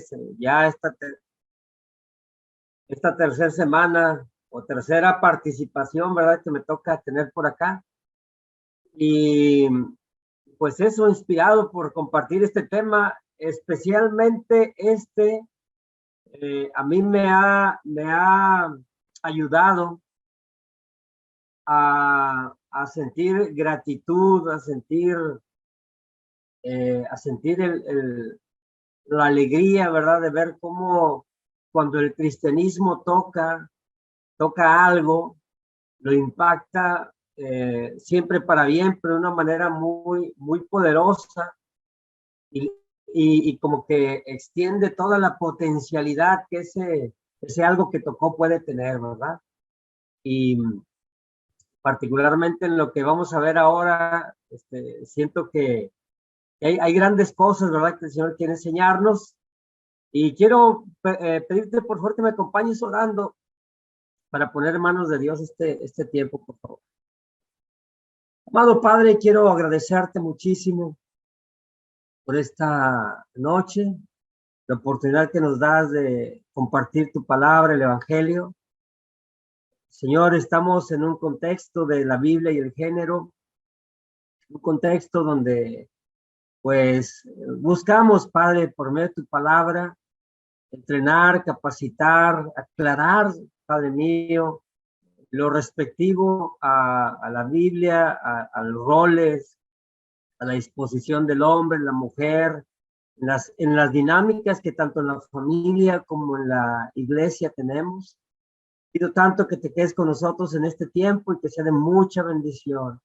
ustedes ya esta tercera semana o tercera participación, ¿verdad? Que me toca tener por acá. Y pues eso, inspirado por compartir este tema, especialmente a mí me ha ayudado a sentir gratitud, a sentir la alegría, ¿verdad? De ver cómo cuando el cristianismo toca algo, lo impacta siempre para bien, pero de una manera muy, muy poderosa y, y como que extiende toda la potencialidad que ese algo que tocó puede tener, ¿verdad? Y particularmente en lo que vamos a ver ahora, siento que hay grandes cosas, ¿verdad? Que el Señor quiere enseñarnos. Y quiero pedirte, por favor, que me acompañes orando para poner en manos de Dios este tiempo, por favor. Amado Padre, quiero agradecerte muchísimo por esta noche, la oportunidad que nos das de compartir tu palabra, el Evangelio. Señor, estamos en un contexto de la Biblia y el género, un contexto donde, pues, buscamos, Padre, por medio de tu palabra, entrenar, capacitar, aclarar, Padre mío, lo respectivo a la Biblia, a los roles, a la disposición del hombre, la mujer, en las dinámicas que tanto en la familia como en la iglesia tenemos. Pido tanto que te quedes con nosotros en este tiempo y que sea de mucha bendición.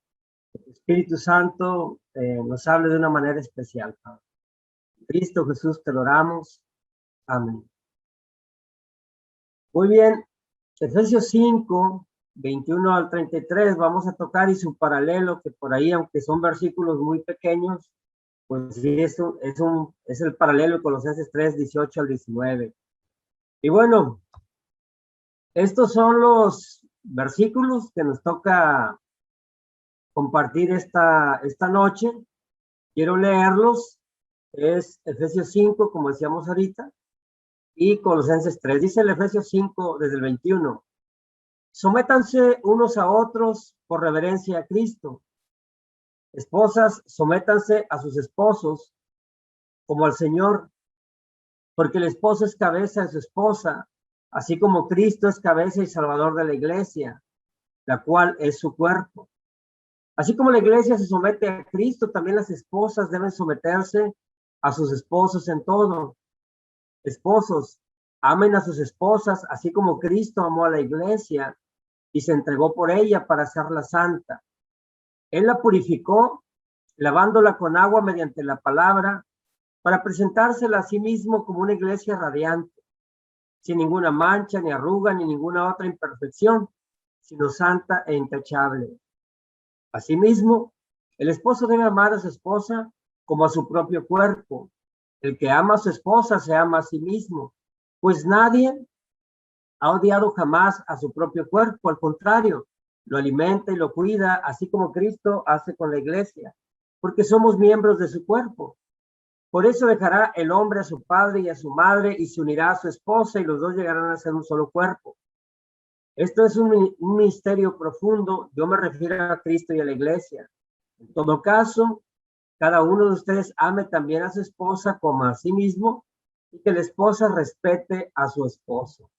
Que el Espíritu Santo nos hable de una manera especial, Padre. Cristo Jesús, te lo oramos. Amén. Muy bien. Efesios 5, 21 al 33, vamos a tocar y su paralelo, que por ahí, aunque son versículos muy pequeños, pues sí, es el paralelo de Colosenses 3, 18 al 19. Y bueno, estos son los versículos que nos toca compartir esta noche. Quiero leerlos. Es Efesios 5, como decíamos ahorita, y Colosenses 3. Dice el Efesios 5 desde el 21. Sométanse unos a otros por reverencia a Cristo. Esposas, sométanse a sus esposos como al Señor, porque el esposo es cabeza de su esposa, así como Cristo es cabeza y salvador de la iglesia, la cual es su cuerpo. Así como la iglesia se somete a Cristo, también las esposas deben someterse a sus esposos en todo. Esposos, amen a sus esposas, así como Cristo amó a la iglesia y se entregó por ella para hacerla santa. Él la purificó, lavándola con agua mediante la palabra, para presentársela a sí mismo como una iglesia radiante, sin ninguna mancha, ni arruga, ni ninguna otra imperfección, sino santa e intachable. Asimismo, el esposo debe amar a su esposa como a su propio cuerpo. El que ama a su esposa se ama a sí mismo, pues nadie ha odiado jamás a su propio cuerpo, al contrario, lo alimenta y lo cuida, así como Cristo hace con la iglesia, porque somos miembros de su cuerpo. Por eso dejará el hombre a su padre y a su madre y se unirá a su esposa y los dos llegarán a ser un solo cuerpo. Esto es un misterio profundo. Yo me refiero a Cristo y a la iglesia. En todo caso, cada uno de ustedes ame también a su esposa como a sí mismo y que la esposa respete a su esposo.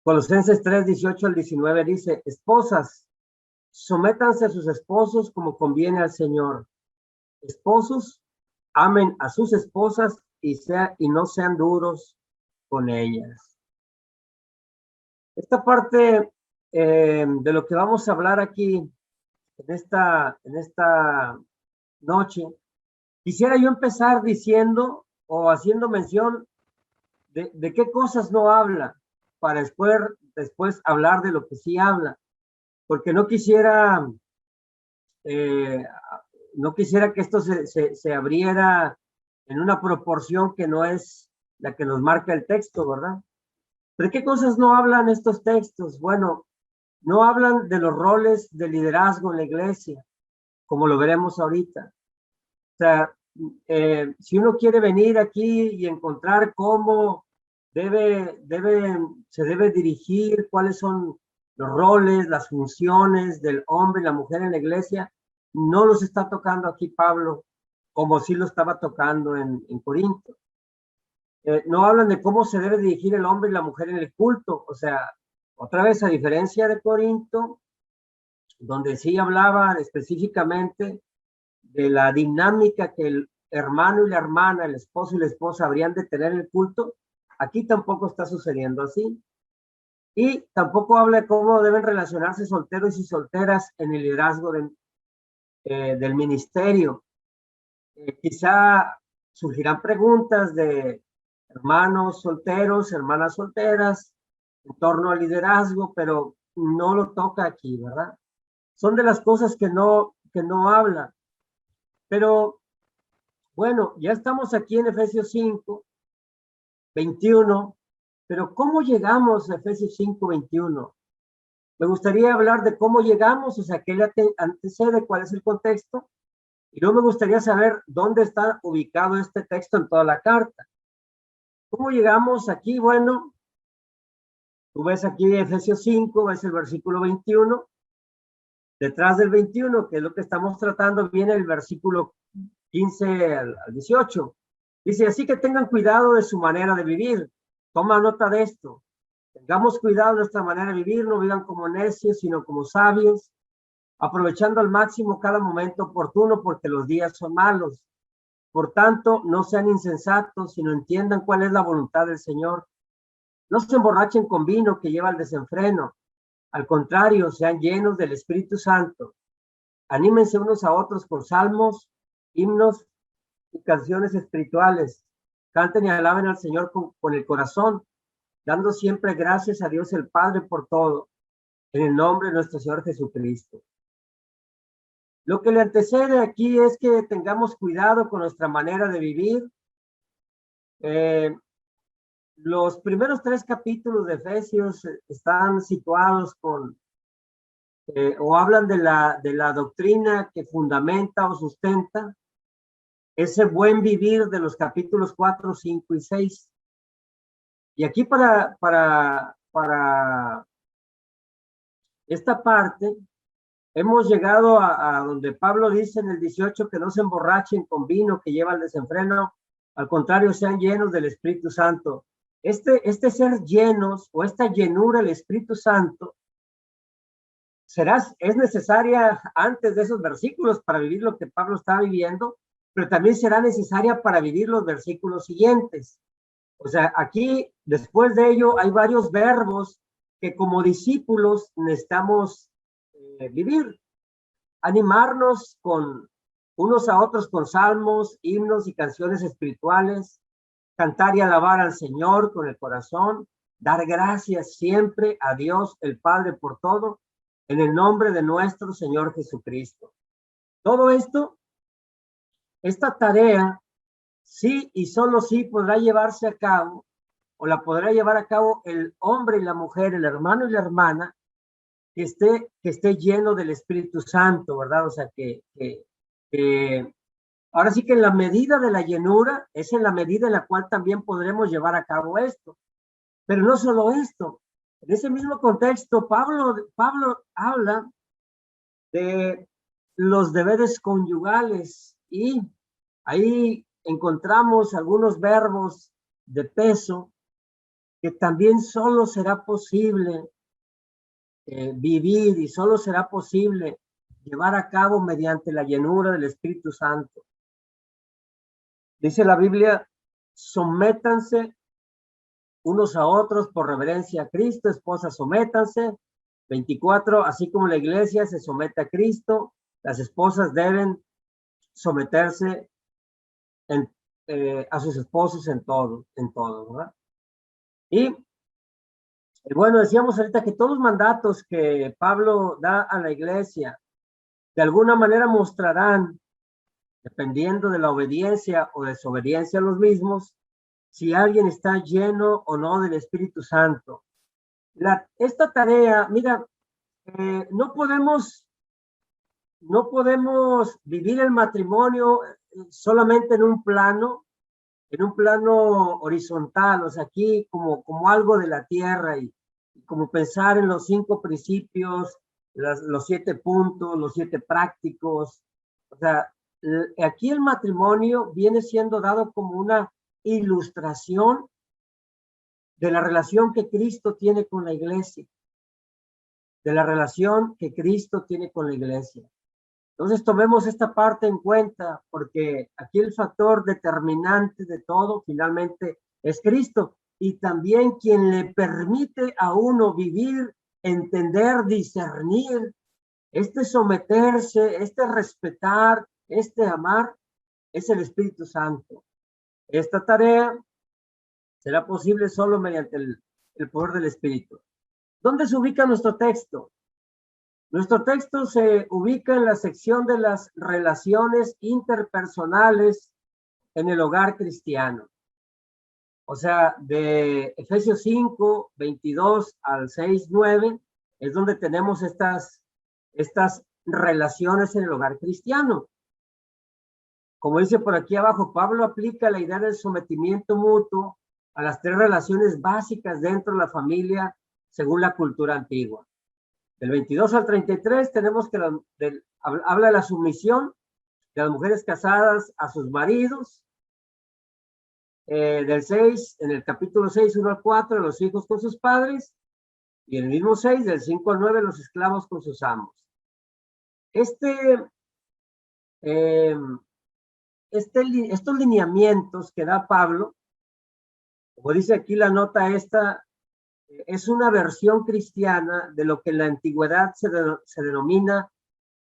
Colosenses 3, 18 al 19 dice: esposas, sométanse a sus esposos como conviene al Señor. Esposos, amen a sus esposas y no sean duros con ellas. Esta parte de lo que vamos a hablar aquí en esta noche, quisiera yo empezar diciendo o haciendo mención de qué cosas no habla, para después hablar de lo que sí habla, porque no quisiera que esto se abriera en una proporción que no es la que nos marca el texto, ¿verdad? ¿Pero qué cosas no hablan estos textos? Bueno, no hablan de los roles de liderazgo en la iglesia, como lo veremos ahorita. O sea, si uno quiere venir aquí y encontrar cómo se debe dirigir, cuáles son los roles, las funciones del hombre y la mujer en la iglesia, no los está tocando aquí Pablo, como sí lo estaba tocando en Corinto. No hablan de cómo se debe dirigir el hombre y la mujer en el culto. O sea, otra vez, a diferencia de Corinto, donde sí hablaban específicamente de la dinámica que el hermano y la hermana, el esposo y la esposa habrían de tener en el culto, aquí tampoco está sucediendo así. Y tampoco habla de cómo deben relacionarse solteros y solteras en el liderazgo del ministerio. Quizá surgirán preguntas de hermanos solteros, hermanas solteras, en torno al liderazgo, pero no lo toca aquí, ¿verdad? Son de las cosas que no habla. Pero bueno, ya estamos aquí en Efesios 5, 21, pero ¿cómo llegamos a Efesios 5, 21? Me gustaría hablar de cómo llegamos, o sea, qué le antecede, cuál es el contexto, y luego me gustaría saber dónde está ubicado este texto en toda la carta. ¿Cómo llegamos aquí? Bueno, tú ves aquí Efesios 5, ves el versículo 21. Detrás del 21, que es lo que estamos tratando, viene el versículo 15 al 18. Dice, así que tengan cuidado de su manera de vivir. Toma nota de esto. Tengamos cuidado de nuestra manera de vivir, no vivan como necios, sino como sabios, aprovechando al máximo cada momento oportuno, porque los días son malos. Por tanto, no sean insensatos, sino entiendan cuál es la voluntad del Señor. No se emborrachen con vino que lleva al desenfreno. Al contrario, sean llenos del Espíritu Santo. Anímense unos a otros con salmos, himnos y canciones espirituales. Canten y alaben al Señor con el corazón, dando siempre gracias a Dios el Padre por todo, en el nombre de nuestro Señor Jesucristo. Lo que le antecede aquí es que tengamos cuidado con nuestra manera de vivir. Los primeros 3 capítulos de Efesios están situados o hablan de la doctrina que fundamenta o sustenta ese buen vivir de los capítulos 4, 5 y 6. Y aquí para esta parte, hemos llegado a donde Pablo dice en el 18 que no se emborrachen con vino que lleva al desenfreno, al contrario, sean llenos del Espíritu Santo. Este ser llenos o esta llenura del Espíritu Santo es necesaria antes de esos versículos para vivir lo que Pablo está viviendo, pero también será necesaria para vivir los versículos siguientes. O sea, aquí, después de ello, hay varios verbos que como discípulos necesitamos vivir. Animarnos con unos a otros con salmos, himnos y canciones espirituales, cantar y alabar al Señor con el corazón, dar gracias siempre a Dios el Padre por todo, en el nombre de nuestro Señor Jesucristo. Todo esto, esta tarea, sí y solo sí podrá llevarse a cabo, o la podrá llevar a cabo el hombre y la mujer, el hermano y la hermana, que esté lleno del Espíritu Santo, ¿verdad? O sea, ahora sí que en la medida de la llenura es en la medida en la cual también podremos llevar a cabo esto. Pero no solo esto, en ese mismo contexto, Pablo habla de los deberes conyugales y ahí encontramos algunos verbos de peso que también solo será posible vivir y solo será posible llevar a cabo mediante la llenura del Espíritu Santo. Dice la Biblia, sométanse unos a otros por reverencia a Cristo, esposas, sométanse. 24, así como la iglesia se somete a Cristo, las esposas deben someterse a sus esposos en todo, ¿verdad? Y bueno, decíamos ahorita que todos los mandatos que Pablo da a la iglesia, de alguna manera mostrarán, dependiendo de la obediencia o desobediencia a los mismos, si alguien está lleno o no del Espíritu Santo. Esta tarea, mira, no podemos vivir el matrimonio solamente en un plano horizontal, o sea, aquí como algo de la tierra y como pensar en los 5 principios, los 7 puntos, los 7 prácticos. O sea, aquí el matrimonio viene siendo dado como una ilustración de la relación que Cristo tiene con la iglesia, de la relación que Cristo tiene con la iglesia. Entonces tomemos esta parte en cuenta, porque aquí el factor determinante de todo finalmente es Cristo, y también quien le permite a uno vivir, entender, discernir, someterse, respetar, amar, es el Espíritu Santo. Esta tarea será posible solo mediante el poder del Espíritu. ¿Dónde se ubica nuestro texto? Nuestro texto se ubica en la sección de las relaciones interpersonales en el hogar cristiano. O sea, de Efesios 5, 22 al 6, 9, es donde tenemos estas relaciones en el hogar cristiano. Como dice por aquí abajo, Pablo aplica la idea del sometimiento mutuo a las 3 relaciones básicas dentro de la familia según la cultura antigua. Del 22 al 33 tenemos que habla de la sumisión de las mujeres casadas a sus maridos. Del 6, en el capítulo 6, 1 al 4, los hijos con sus padres. Y en el mismo 6, del 5 al 9, los esclavos con sus amos. Estos lineamientos que da Pablo, como dice aquí la nota esta, es una versión cristiana de lo que en la antigüedad se denomina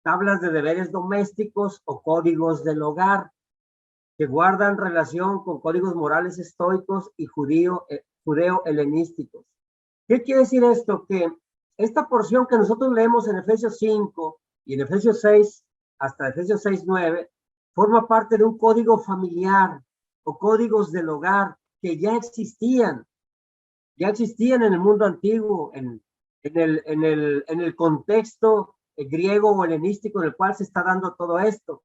tablas de deberes domésticos o códigos del hogar, que guardan relación con códigos morales estoicos y judeo-helenísticos. ¿Qué quiere decir esto? Que esta porción que nosotros leemos en Efesios 5 y en Efesios 6, hasta Efesios 6, 9, forma parte de un código familiar o códigos del hogar que ya existían en el mundo antiguo, en el contexto griego o helenístico en el cual se está dando todo esto.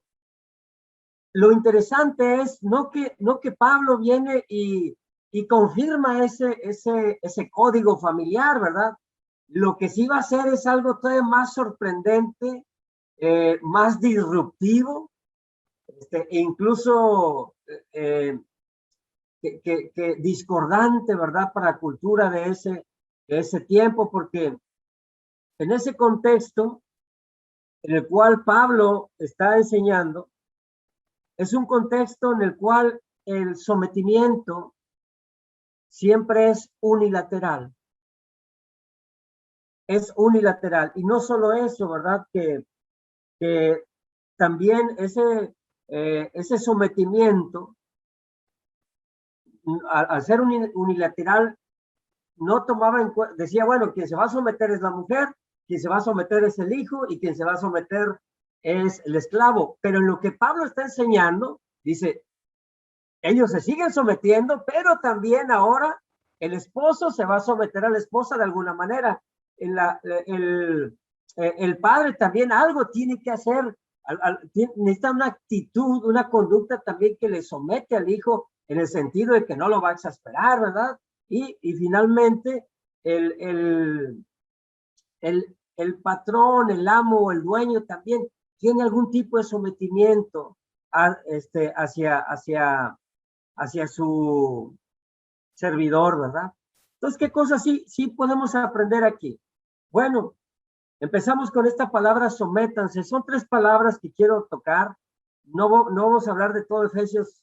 Lo interesante es no que Pablo viene y confirma ese código familiar, ¿verdad? Lo que sí va a hacer es algo todavía más sorprendente, más disruptivo, e incluso que discordante, ¿verdad? Para la cultura de ese tiempo, porque en ese contexto en el cual Pablo está enseñando, es un contexto en el cual el sometimiento siempre es unilateral. Es unilateral. Y no solo eso, ¿verdad? Que también ese sometimiento, al ser unilateral, no tomaba en cuenta, decía, bueno, quien se va a someter es la mujer, quien se va a someter es el hijo y quien se va a someter es el esclavo. Pero en lo que Pablo está enseñando, dice, ellos se siguen sometiendo, pero también ahora el esposo se va a someter a la esposa de alguna manera. El padre también algo tiene que hacer, necesita una actitud, una conducta también que le somete al hijo en el sentido de que no lo va a exasperar, ¿verdad? Y finalmente el patrón, el amo, el dueño también tiene algún tipo de sometimiento hacia su servidor, ¿verdad? Entonces, ¿qué cosas sí podemos aprender aquí? Bueno, empezamos con esta palabra sométanse. Son 3 palabras que quiero tocar. No vamos a hablar de todo Efesios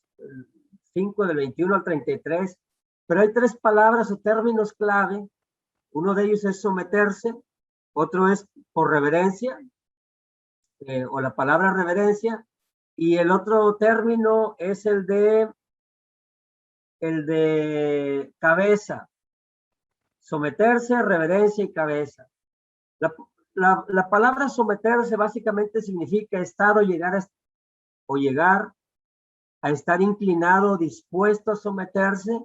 5, del 21 al 33, pero hay 3 palabras o términos clave. Uno de ellos es someterse, otro es por reverencia, o la palabra reverencia, y el otro término es el de cabeza, someterse, reverencia y cabeza. La palabra someterse básicamente significa estar o llegar a estar inclinado, dispuesto a someterse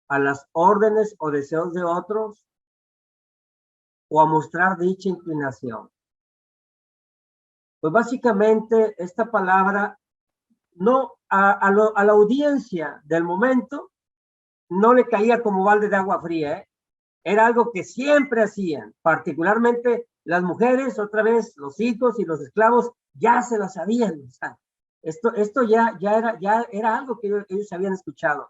a las órdenes o deseos de otros, o a mostrar dicha inclinación. Pues básicamente esta palabra no, a la audiencia del momento no le caía como balde de agua fría, ¿eh? Era algo que siempre hacían, particularmente las mujeres, otra vez los hijos y los esclavos ya se la sabían. O sea, esto ya era algo que ellos habían escuchado.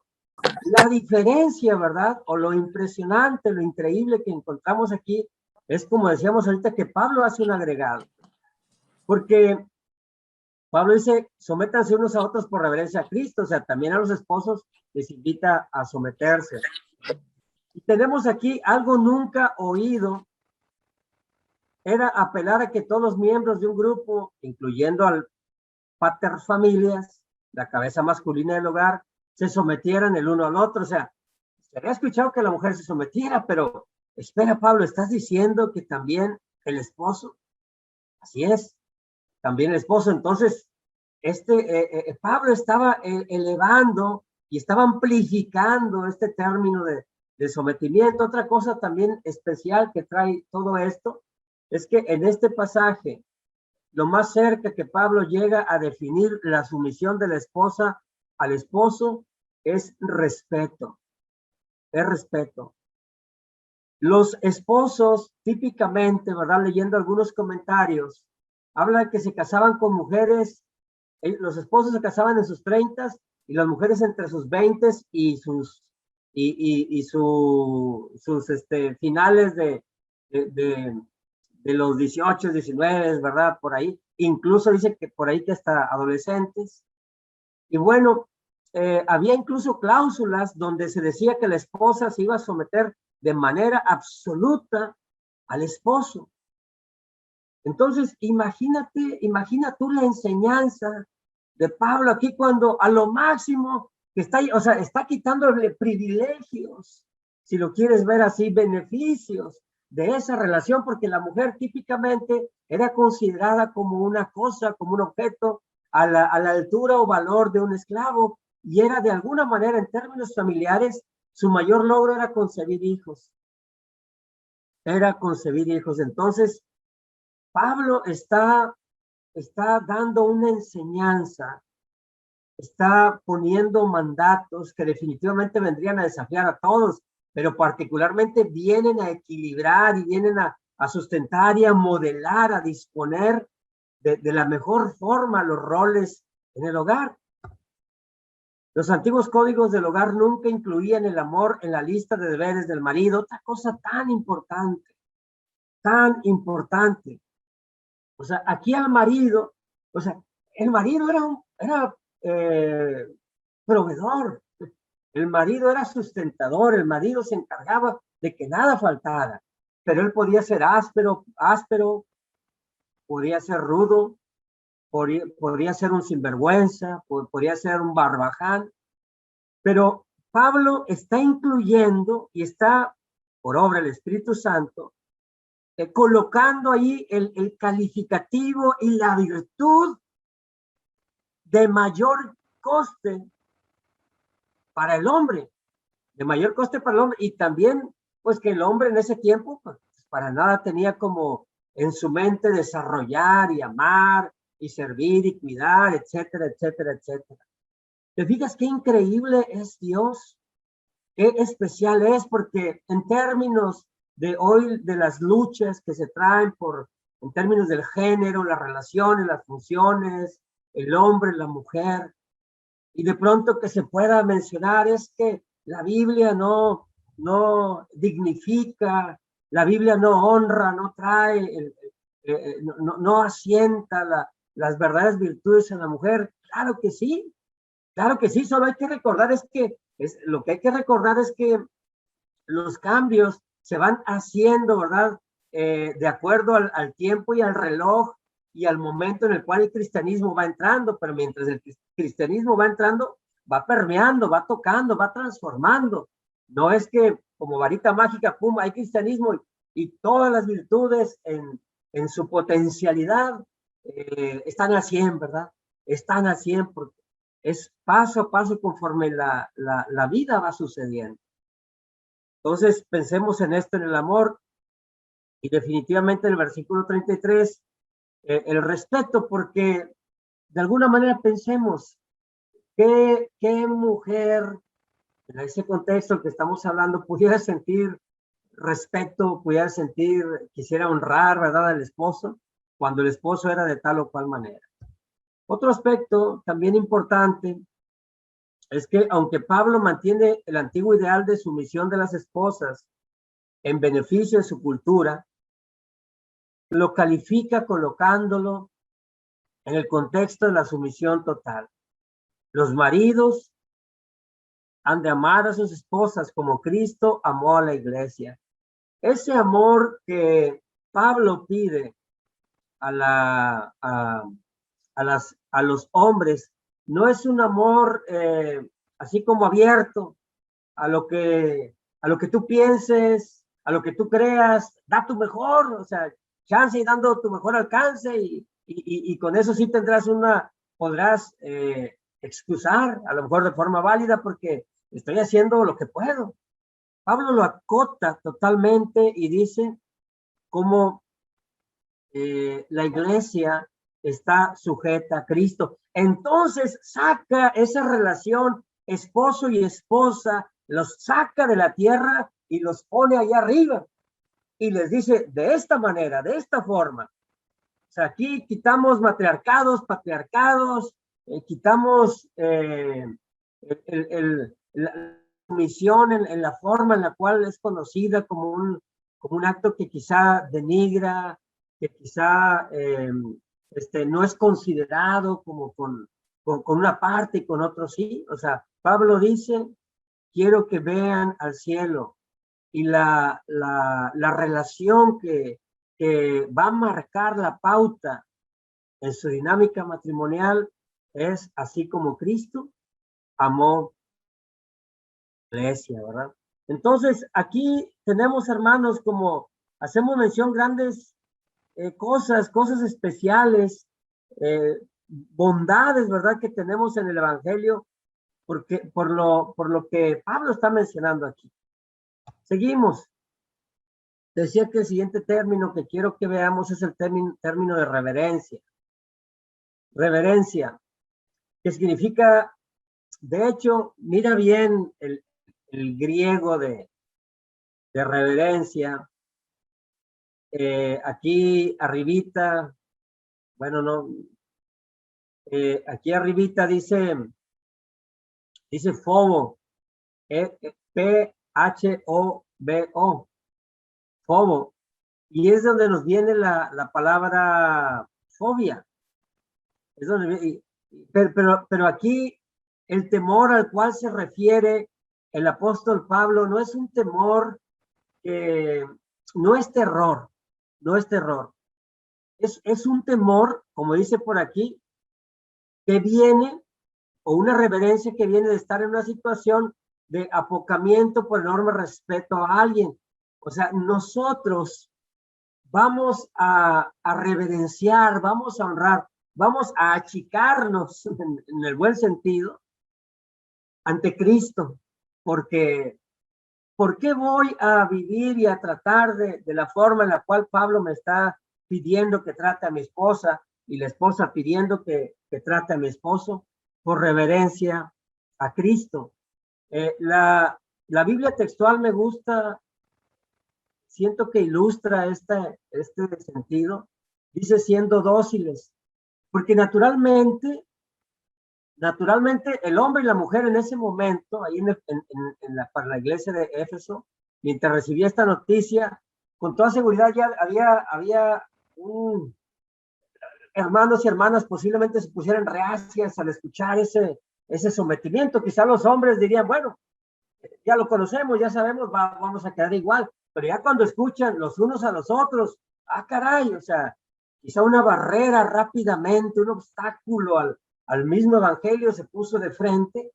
La diferencia, ¿verdad? O lo impresionante, lo increíble que encontramos aquí es, como decíamos ahorita, que Pablo hace un agregado. Porque Pablo dice, sométanse unos a otros por reverencia a Cristo. O sea, también a los esposos les invita a someterse. Y tenemos aquí algo nunca oído, era apelar a que todos los miembros de un grupo, incluyendo al pater familias, la cabeza masculina del hogar, se sometieran el uno al otro. O sea, se había escuchado que la mujer se sometiera, pero espera, Pablo, ¿estás diciendo que también el esposo? Así es, también el esposo. Entonces, Pablo estaba elevando y estaba amplificando este término de sometimiento. Otra cosa también especial que trae todo esto es que en este pasaje, lo más cerca que Pablo llega a definir la sumisión de la esposa al esposo es respeto. Es respeto. Los esposos típicamente, ¿verdad? Leyendo algunos comentarios, habla de que se casaban con mujeres, los esposos se casaban en sus 30 y las mujeres entre sus 20 y sus finales de los 18, 19, ¿verdad? Por ahí. Incluso dice que por ahí que hasta adolescentes. Y bueno, había incluso cláusulas donde se decía que la esposa se iba a someter de manera absoluta al esposo. Entonces, imagina tú la enseñanza de Pablo aquí cuando a lo máximo que está, o sea, está quitándole privilegios, si lo quieres ver así, beneficios de esa relación, porque la mujer típicamente era considerada como una cosa, como un objeto a la altura o valor de un esclavo, y era de alguna manera, en términos familiares, su mayor logro era concebir hijos. Era concebir hijos. Entonces, Pablo está dando una enseñanza, está poniendo mandatos que definitivamente vendrían a desafiar a todos, pero particularmente vienen a equilibrar y vienen a sustentar y a modelar, a disponer de la mejor forma los roles en el hogar. Los antiguos códigos del hogar nunca incluían el amor en la lista de deberes del marido, otra cosa tan importante, tan importante. O sea, aquí al marido, o sea, el marido era proveedor, el marido era sustentador, el marido se encargaba de que nada faltara, pero él podía ser áspero, podía ser rudo, podría ser un sinvergüenza, podría ser un barbaján, pero Pablo está incluyendo y está, por obra del Espíritu Santo, colocando ahí el calificativo y la virtud de mayor coste para el hombre, de mayor coste para el hombre, y también, pues que el hombre en ese tiempo, pues, para nada tenía como en su mente desarrollar y amar y servir y cuidar, etcétera, etcétera, etcétera. ¿Te fijas qué increíble es Dios? Qué especial es, porque en términos de hoy, de las luchas que se traen en términos del género, las relaciones, las funciones, el hombre, la mujer, y de pronto que se pueda mencionar es que la Biblia no dignifica, la Biblia no honra, no trae, no asienta las verdaderas virtudes en la mujer. Claro que sí, solo hay que recordar lo que hay que recordar es que los cambios se van haciendo, ¿verdad? De acuerdo al tiempo y al reloj y al momento en el cual el cristianismo va entrando, pero mientras el cristianismo va entrando, va permeando, va tocando, va transformando. No es que como varita mágica, pum, hay cristianismo y todas las virtudes en su potencialidad están al 100, ¿verdad? Están al 100 porque es paso a paso conforme la vida va sucediendo. Entonces, pensemos en esto, en el amor, y definitivamente en el versículo 33, el respeto, porque de alguna manera pensemos, ¿Qué mujer en ese contexto en que estamos hablando pudiera sentir respeto, pudiera sentir, quisiera honrar, ¿verdad?, al esposo, cuando el esposo era de tal o cual manera? Otro aspecto también importante es que aunque Pablo mantiene el antiguo ideal de sumisión de las esposas en beneficio de su cultura, lo califica colocándolo en el contexto de la sumisión total. Los maridos han de amar a sus esposas como Cristo amó a la iglesia. Ese amor que Pablo pide a los hombres no es un amor así como abierto a lo que tú pienses, a lo que tú creas, da tu mejor, o sea, chance y dando tu mejor alcance y con eso sí podrás excusar, a lo mejor de forma válida, porque estoy haciendo lo que puedo. Pablo lo acota totalmente y dice cómo la iglesia está sujeta a Cristo. Entonces saca esa relación esposo y esposa, los saca de la tierra y los pone allá arriba y les dice de esta manera, de esta forma. O sea, aquí quitamos matriarcados, patriarcados, quitamos la misión en la forma en la cual es conocida como un acto que quizá denigra, que quizá no es considerado como con una parte y con otro sí. O sea, Pablo dice, quiero que vean al cielo y la relación que va a marcar la pauta en su dinámica matrimonial es así como Cristo amó la iglesia, ¿verdad? Entonces, aquí tenemos, hermanos, como hacemos mención grandes cosas especiales, bondades, ¿verdad?, que tenemos en el Evangelio, porque por lo que Pablo está mencionando aquí. Seguimos. Decía que el siguiente término que quiero que veamos es el término de reverencia. Reverencia, que significa, de hecho, mira bien el griego de reverencia. Aquí arribita, bueno, no, aquí arribita dice fobo, P-H-O-B-O, fobo, y es donde nos viene la palabra fobia. Es donde, pero aquí el temor al cual se refiere el apóstol Pablo no es un temor que no es terror, no es terror. Es un temor, como dice por aquí, que viene, o una reverencia que viene de estar en una situación de apocamiento por enorme respeto a alguien. O sea, nosotros vamos a reverenciar, vamos a honrar, vamos a achicarnos en el buen sentido ante Cristo, porque ¿por qué voy a vivir y a tratar de la forma en la cual Pablo me está pidiendo que trate a mi esposa y la esposa pidiendo que trate a mi esposo? Por reverencia a Cristo. La Biblia textual me gusta, siento que ilustra este sentido. Dice siendo dóciles, porque naturalmente el hombre y la mujer en ese momento, ahí para la iglesia de Éfeso, mientras recibía esta noticia, con toda seguridad ya había hermanos y hermanas posiblemente se pusieran reacias al escuchar ese sometimiento. Quizá los hombres dirían, bueno, ya lo conocemos, ya sabemos, vamos a quedar igual, pero ya cuando escuchan los unos a los otros, caray, o sea, quizá una barrera rápidamente, un obstáculo al mismo evangelio se puso de frente,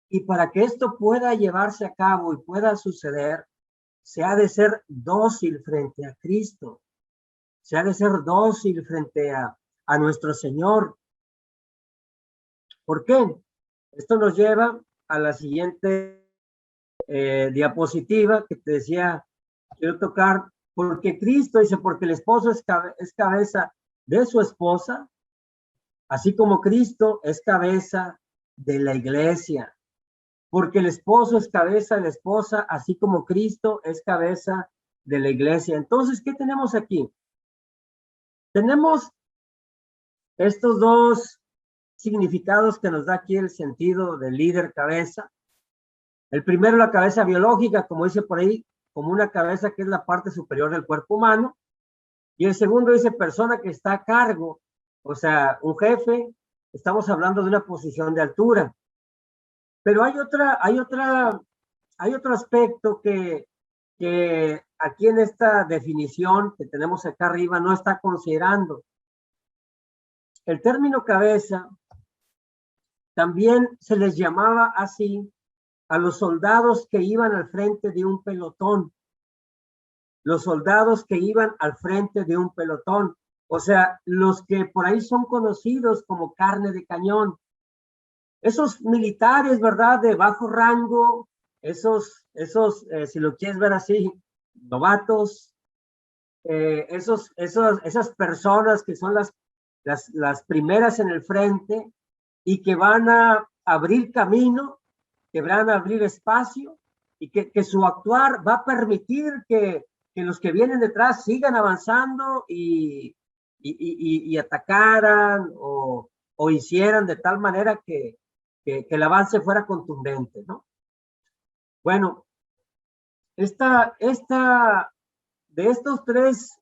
y para que esto pueda llevarse a cabo y pueda suceder, se ha de ser dócil frente a Cristo, se ha de ser dócil frente a nuestro Señor. ¿Por qué? Esto nos lleva a la siguiente diapositiva que te decía, quiero tocar, porque Cristo dice, porque el esposo es cabeza de su esposa, así como Cristo es cabeza de la iglesia, porque el esposo es cabeza de la esposa, así como Cristo es cabeza de la iglesia. Entonces, ¿qué tenemos aquí? Tenemos estos dos significados que nos da aquí el sentido de líder cabeza. El primero, la cabeza biológica, como dice por ahí, como una cabeza que es la parte superior del cuerpo humano. Y el segundo dice persona que está a cargo, o sea, un jefe. Estamos hablando de una posición de altura. Pero hay otro aspecto que aquí en esta definición que tenemos acá arriba no está considerando. El término cabeza también se les llamaba así a los soldados que iban al frente de un pelotón. Los soldados que iban al frente de un pelotón. O sea, los que por ahí son conocidos como carne de cañón. Esos militares, ¿verdad? De bajo rango, si lo quieres ver así, novatos, esas personas que son las primeras en el frente y que van a abrir camino, que van a abrir espacio y que su actuar va a permitir que los que vienen detrás sigan avanzando y atacaran o hicieran de tal manera que el avance fuera contundente, ¿no? Bueno, de estos tres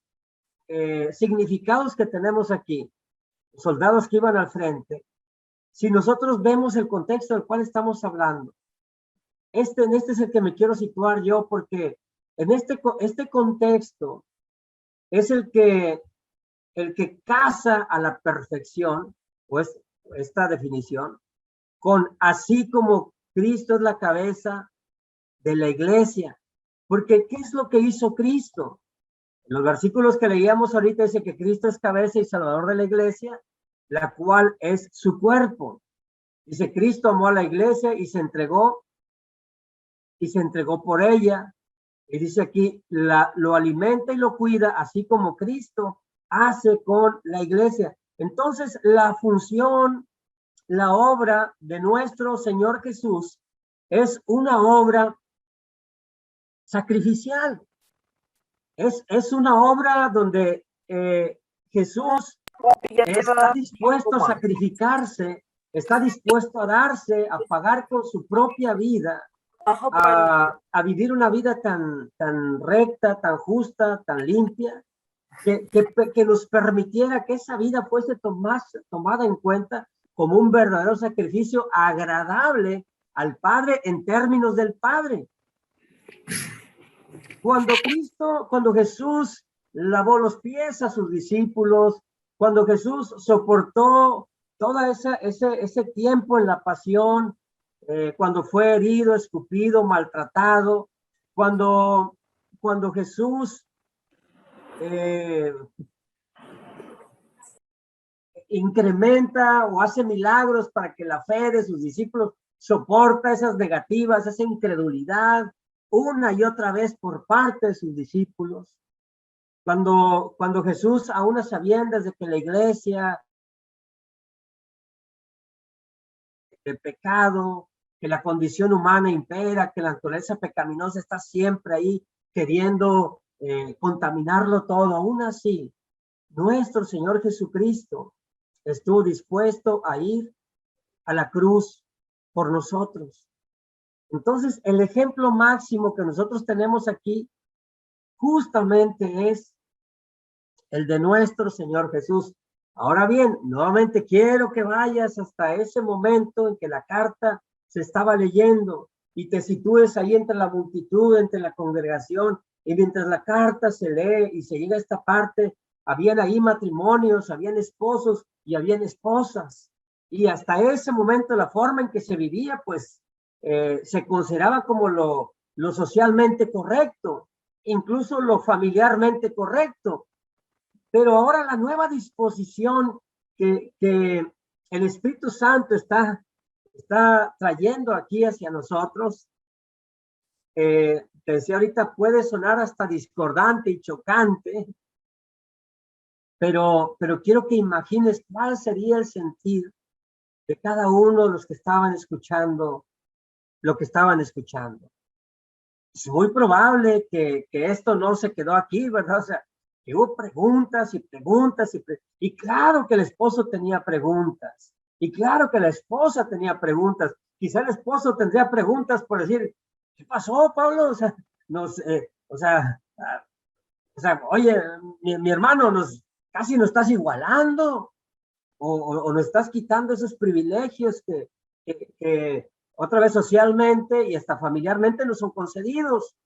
significados que tenemos aquí, soldados que iban al frente, si nosotros vemos el contexto del cual estamos hablando, en este es el que me quiero situar yo, porque en este contexto es el que casa a la perfección, pues esta definición, con así como Cristo es la cabeza de la iglesia. Porque ¿qué es lo que hizo Cristo? En los versículos que leíamos ahorita dice que Cristo es cabeza y salvador de la iglesia, la cual es su cuerpo. Dice, Cristo amó a la iglesia y se entregó por ella. Y dice aquí, lo alimenta y lo cuida, así como Cristo hace con la iglesia. Entonces, la función, la obra de nuestro Señor Jesús es una obra sacrificial. Es una obra donde Jesús está dispuesto a sacrificarse, está dispuesto a darse, a pagar con su propia vida, a vivir una vida tan recta, tan justa, tan limpia, que nos permitiera que esa vida fuese tomada en cuenta como un verdadero sacrificio agradable al Padre en términos del Padre. Cuando Jesús lavó los pies a sus discípulos, cuando Jesús soportó todo ese tiempo en la pasión, cuando fue herido, escupido, maltratado, cuando Jesús incrementa o hace milagros para que la fe de sus discípulos soporta esas negativas, esa incredulidad, una y otra vez por parte de sus discípulos. Cuando Jesús, a unas sabiendas de que la iglesia, el pecado, que la condición humana impera, que la naturaleza pecaminosa está siempre ahí queriendo contaminarlo todo, aún así, nuestro Señor Jesucristo estuvo dispuesto a ir a la cruz por nosotros. Entonces, el ejemplo máximo que nosotros tenemos aquí justamente es el de nuestro Señor Jesús. Ahora bien, nuevamente quiero que vayas hasta ese momento en que la carta se estaba leyendo y te sitúes ahí entre la multitud, entre la congregación, y mientras la carta se lee y se llega a esta parte, habían ahí matrimonios, habían esposos y habían esposas. Y hasta ese momento la forma en que se vivía, pues, se consideraba como lo socialmente correcto, incluso lo familiarmente correcto. Pero ahora la nueva disposición que el Espíritu Santo está trayendo aquí hacia nosotros, te decía ahorita, puede sonar hasta discordante y chocante, pero quiero que imagines cuál sería el sentir de cada uno de los que estaban escuchando lo que estaban escuchando. Es muy probable que esto no se quedó aquí, ¿verdad? O sea, que hubo preguntas y preguntas y claro que el esposo tenía preguntas y claro que la esposa tenía preguntas. Quizá el esposo tendría preguntas por decir, ¿qué pasó, Pablo? O sea, oye, mi hermano, casi nos estás igualando o nos estás quitando esos privilegios que otra vez socialmente y hasta familiarmente nos son concedidos.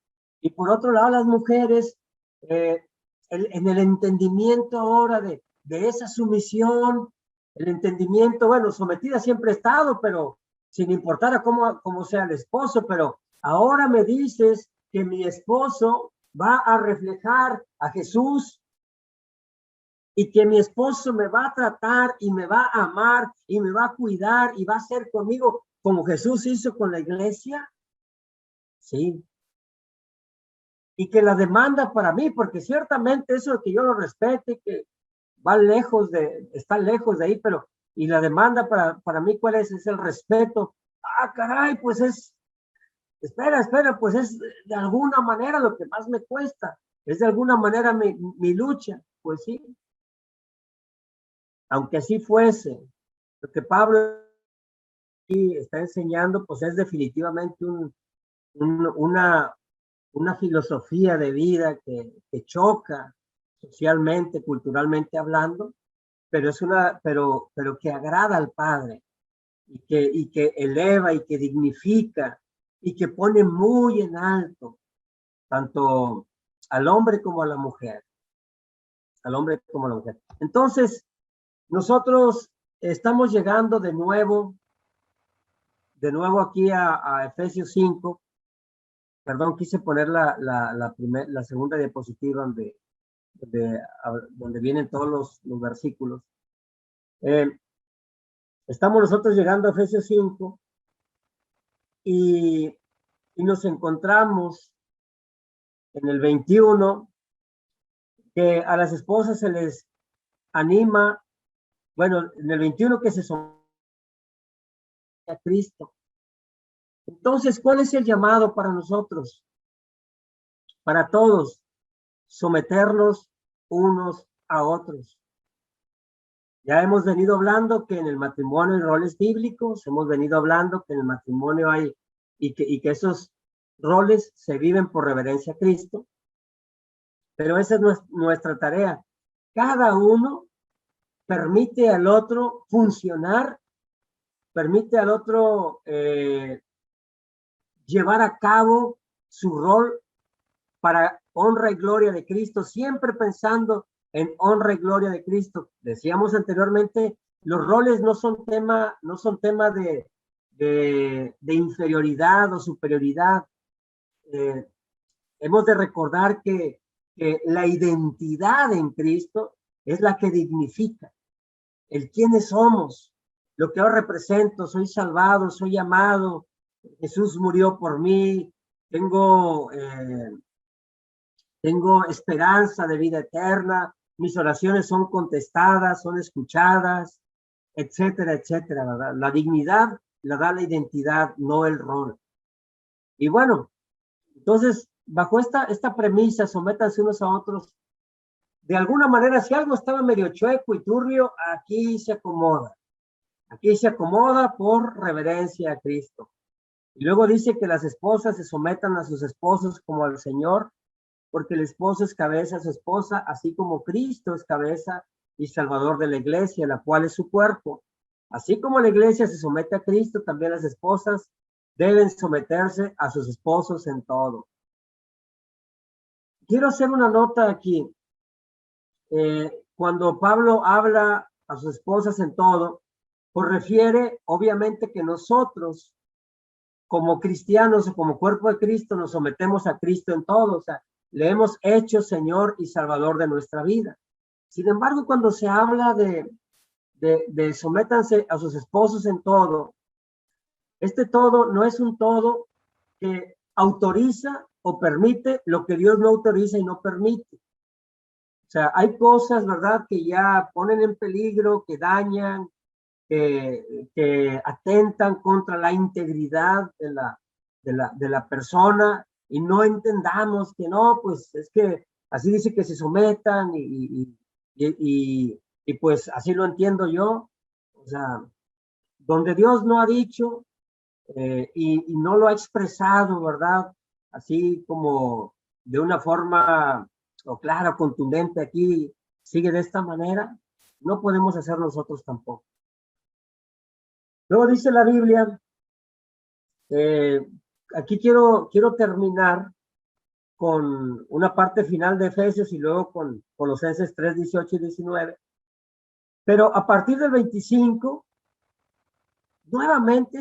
Y por otro lado, las mujeres, en el entendimiento ahora de esa sumisión, el entendimiento, bueno, sometida siempre he estado, pero sin importar a cómo sea el esposo, pero ahora me dices que mi esposo va a reflejar a Jesús y que mi esposo me va a tratar y me va a amar y me va a cuidar y va a ser conmigo como Jesús hizo con la iglesia. Sí. Y que la demanda para mí, porque ciertamente eso de que yo lo respete, que está lejos de ahí, pero, y la demanda para mí, ¿cuál es? Es el respeto. Ah, caray, pues espera, pues es de alguna manera lo que más me cuesta, es de alguna manera mi lucha, pues sí, aunque así fuese, lo que Pablo está enseñando, pues es definitivamente una filosofía de vida que choca socialmente, culturalmente hablando, pero que agrada al Padre y que eleva y que dignifica y que pone muy en alto tanto al hombre como a la mujer, al hombre como a la mujer. Entonces, nosotros estamos llegando de nuevo aquí a Efesios 5. Perdón, quise poner la segunda diapositiva donde vienen todos los versículos. Estamos nosotros llegando a Efesios 5 y nos encontramos en el 21 que a las esposas se les anima, bueno, en el 21 que se someten a Cristo. Entonces, ¿cuál es el llamado para nosotros? Para todos, someternos unos a otros. Ya hemos venido hablando que en el matrimonio hay roles bíblicos, hemos venido hablando que en el matrimonio hay, y que esos roles se viven por reverencia a Cristo, pero esa es nuestra tarea. Cada uno permite al otro funcionar, permite al otro llevar a cabo su rol para honra y gloria de Cristo, siempre pensando en honra y gloria de Cristo. Decíamos anteriormente, los roles no son tema de inferioridad o superioridad. Hemos de recordar que la identidad en Cristo es la que dignifica el quiénes somos, lo que yo represento, soy salvado, soy amado, Jesús murió por mí, tengo esperanza de vida eterna, mis oraciones son contestadas, son escuchadas, etcétera, etcétera, ¿verdad? La dignidad la da la identidad, no el rol. Y bueno, entonces, bajo esta premisa, sométanse unos a otros. De alguna manera, si algo estaba medio chueco y turbio, aquí se acomoda. Aquí se acomoda por reverencia a Cristo. Y luego dice que las esposas se sometan a sus esposos como al Señor, porque el esposo es cabeza a su esposa, así como Cristo es cabeza y salvador de la iglesia, la cual es su cuerpo. Así como la iglesia se somete a Cristo, también las esposas deben someterse a sus esposos en todo. Quiero hacer una nota aquí. Cuando Pablo habla a sus esposas en todo, pues refiere obviamente que nosotros como cristianos o como cuerpo de Cristo nos sometemos a Cristo en todo, o sea, le hemos hecho Señor y Salvador de nuestra vida. Sin embargo, cuando se habla de sométanse a sus esposos en todo, este todo no es un todo que autoriza o permite lo que Dios no autoriza y no permite. O sea, hay cosas, ¿verdad?, que ya ponen en peligro, que dañan, que atentan contra la integridad de la persona, y no entendamos que no, pues es que así dice que se sometan y pues así lo entiendo yo. O sea, donde Dios no ha dicho y no lo ha expresado, ¿verdad? Así como de una forma o clara, contundente, aquí sigue de esta manera, no podemos hacer nosotros tampoco. Luego dice la Biblia, aquí quiero terminar con una parte final de Efesios y luego con Colosenses 3, 18 y 19. Pero a partir del 25, nuevamente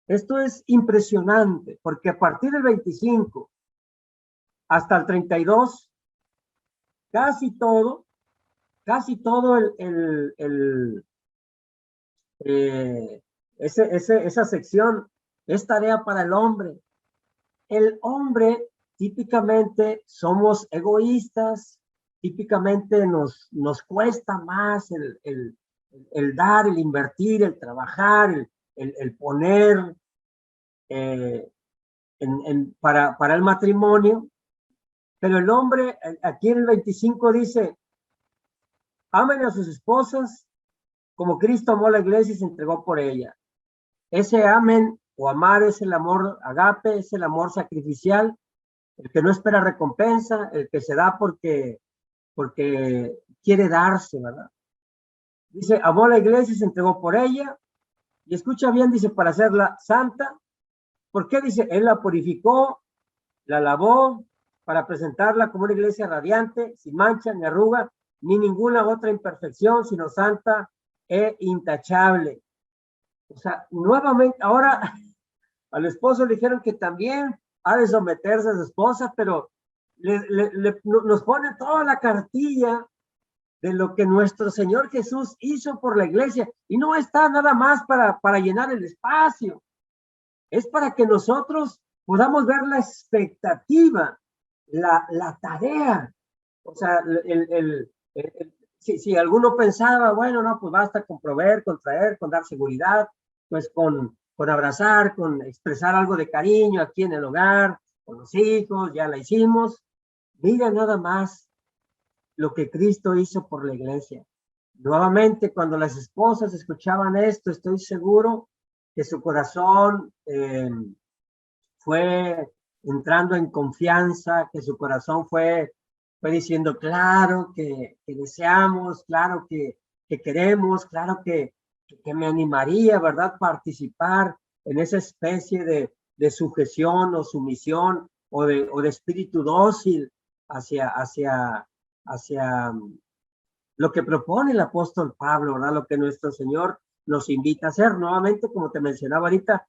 esto es impresionante, porque a partir del 25 hasta el 32, casi todo esa sección es tarea para el hombre. El hombre típicamente somos egoístas, típicamente nos cuesta más el dar, el invertir, el trabajar, el poner para el matrimonio. Pero el hombre, aquí en el 25 dice, amen a sus esposas como Cristo amó a la iglesia y se entregó por ella. Ese amén o amar es el amor agape, es el amor sacrificial, el que no espera recompensa, el que se da porque quiere darse, ¿verdad? Dice, amó a la iglesia y se entregó por ella. Y escucha bien, dice, para hacerla santa. ¿Por qué? Dice, él la purificó, la lavó, para presentarla como una iglesia radiante, sin mancha, ni arruga, ni ninguna otra imperfección, sino santa e intachable. O sea, nuevamente, ahora al esposo le dijeron que también ha de someterse a su esposa, pero nos pone toda la cartilla de lo que nuestro Señor Jesús hizo por la iglesia. Y no está nada más para llenar el espacio. Es para que nosotros podamos ver la expectativa, la tarea. O sea, si alguno pensaba, bueno, no, pues basta con proveer, con traer, con dar seguridad, pues con abrazar, con expresar algo de cariño aquí en el hogar, con los hijos, ya la hicimos. Mira nada más lo que Cristo hizo por la iglesia. Nuevamente, cuando las esposas escuchaban esto, estoy seguro que su corazón fue entrando en confianza, que su corazón fue diciendo, claro que deseamos, claro que queremos, claro que me animaría, ¿verdad? Participar en esa especie de sujeción o sumisión o de espíritu dócil hacia lo que propone el apóstol Pablo, ¿verdad? Lo que nuestro Señor nos invita a hacer. Nuevamente, como te mencionaba ahorita,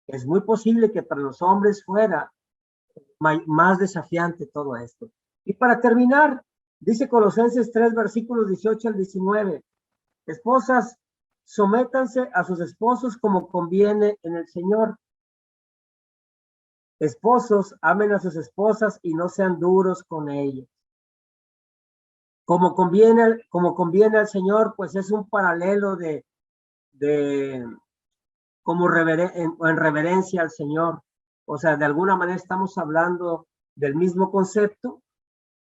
es muy posible que para los hombres fuera más desafiante todo esto. Y para terminar, dice Colosenses 3, versículos 18 al 19, esposas, sométanse a sus esposos como conviene en el Señor. Esposos, amen a sus esposas y no sean duros con ellas. Como conviene al Señor, pues es un paralelo como en reverencia al Señor. O sea, de alguna manera estamos hablando del mismo concepto.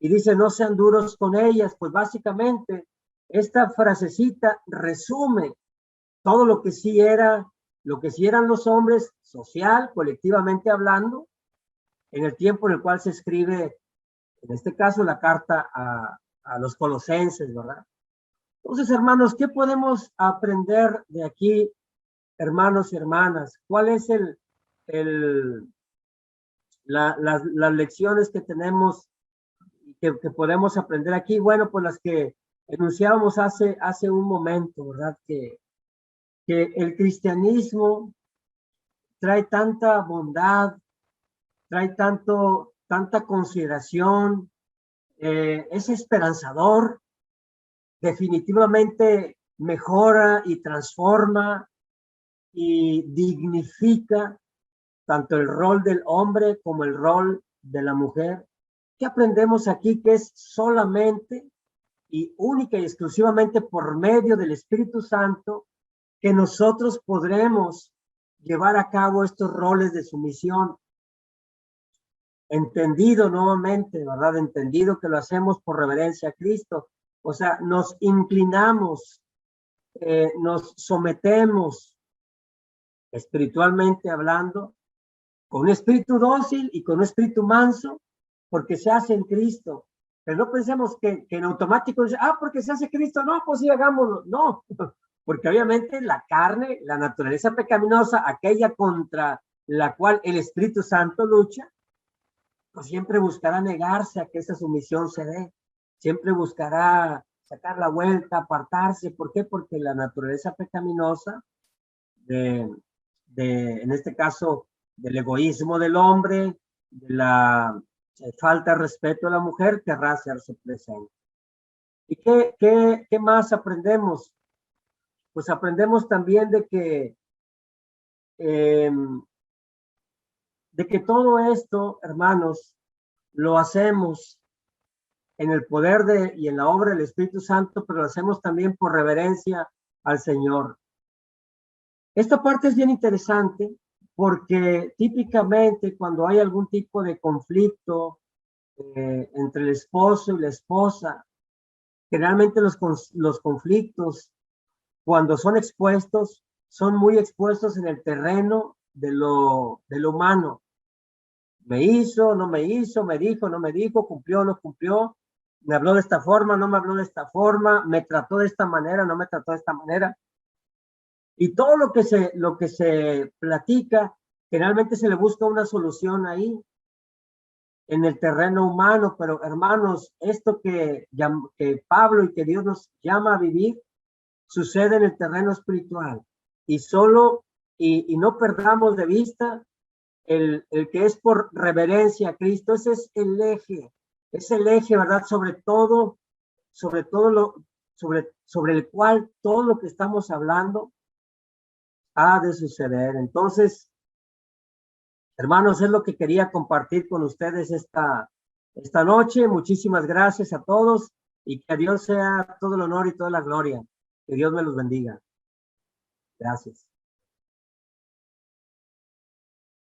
Y dice, no sean duros con ellas. Pues básicamente, esta frasecita resume todo lo que sí eran los hombres, social, colectivamente hablando, en el tiempo en el cual se escribe, en este caso, la carta a los colosenses, ¿verdad? Entonces, hermanos, ¿qué podemos aprender de aquí, hermanos y hermanas? ¿Cuál es las lecciones que tenemos que podemos aprender aquí? Bueno, pues las que enunciábamos hace un momento, ¿verdad? Que el cristianismo trae tanta bondad, trae tanta consideración, es esperanzador, definitivamente mejora y transforma y dignifica tanto el rol del hombre como el rol de la mujer. ¿Qué aprendemos aquí? Que es solamente y única y exclusivamente por medio del Espíritu Santo que nosotros podremos llevar a cabo estos roles de sumisión. Entendido nuevamente, ¿verdad? Entendido que lo hacemos por reverencia a Cristo. O sea, nos inclinamos, nos sometemos espiritualmente hablando, con un espíritu dócil y con un espíritu manso, porque se hace en Cristo. Pero no pensemos que en automático, porque se hace Cristo, no, pues sí, hagámoslo. No, porque obviamente la carne, la naturaleza pecaminosa, aquella contra la cual el Espíritu Santo lucha, pues siempre buscará negarse a que esa sumisión se dé. Siempre buscará sacar la vuelta, apartarse. ¿Por qué? Porque la naturaleza pecaminosa en este caso, del egoísmo del hombre, de la falta de respeto a la mujer, querrá hacerse presente. ¿Y qué más aprendemos? Pues aprendemos también de que todo esto, hermanos, lo hacemos en el poder y en la obra del Espíritu Santo, pero lo hacemos también por reverencia al Señor. Esta parte es bien interesante porque típicamente cuando hay algún tipo de conflicto entre el esposo y la esposa, generalmente los conflictos, cuando son expuestos, son muy expuestos en el terreno de lo humano. Me hizo, no me hizo, me dijo, no me dijo, cumplió, no cumplió, me habló de esta forma, no me habló de esta forma, me trató de esta manera, no me trató de esta manera. Y todo lo que se platica, generalmente se le busca una solución ahí, en el terreno humano, pero hermanos, esto que Pablo y que Dios nos llama a vivir, sucede en el terreno espiritual. Y y no perdamos de vista el que es por reverencia a Cristo. Ese es el eje, ¿verdad? Sobre el cual todo lo que estamos hablando ha de suceder. Entonces, hermanos, es lo que quería compartir con ustedes esta noche. Muchísimas gracias a todos y que a Dios sea todo el honor y toda la gloria. Que Dios me los bendiga. Gracias.